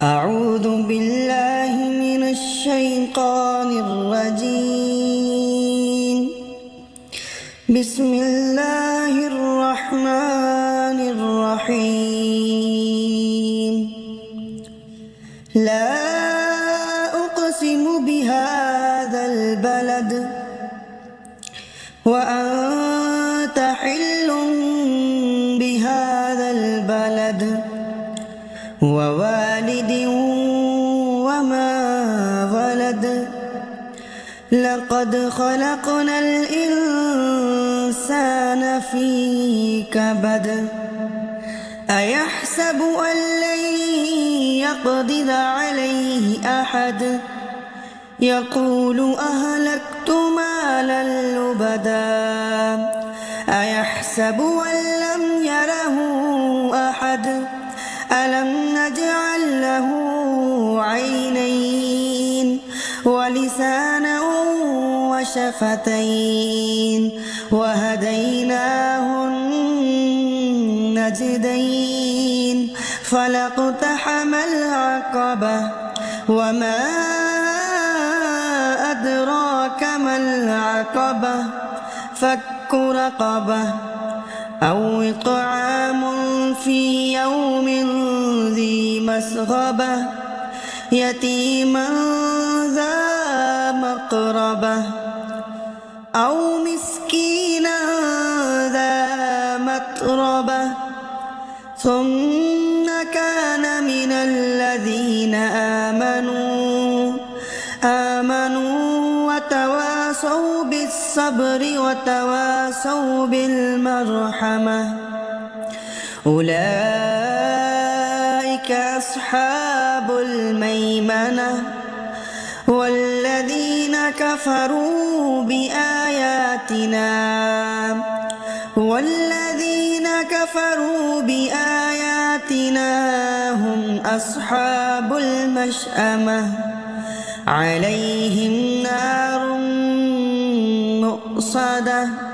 أعوذ بالله من الشيطان الرجيم. بسم الله الرحمن الرحيم. لا أقسم بهذا البلد وأنت حل بهذا البلد ووالد وما ولد. لقد خلقنا الإنسان في كبد. أيحسب أن لن يقدر عليه أحد. يقول أهلكت مالا لبدا. أيحسب أن لم يره أحد. ألم نجعل له عينين ولسانا وشفتين وهديناه النجدين. فلاقتحم العقبة وما أدراك ما العقبة. فك رقبة أو إطعام في يوم ذي مسغبة يتيما ذا مقربة أو مسكينا ذا متربة. ثم كان من الذين آمنوا وتواصوا بالصبر وتواصوا بالمرحمة. أولئك أصحاب الميمنة. والذين كفروا بآياتنا هم أصحاب المشأمة. عليهم نار مؤصدة.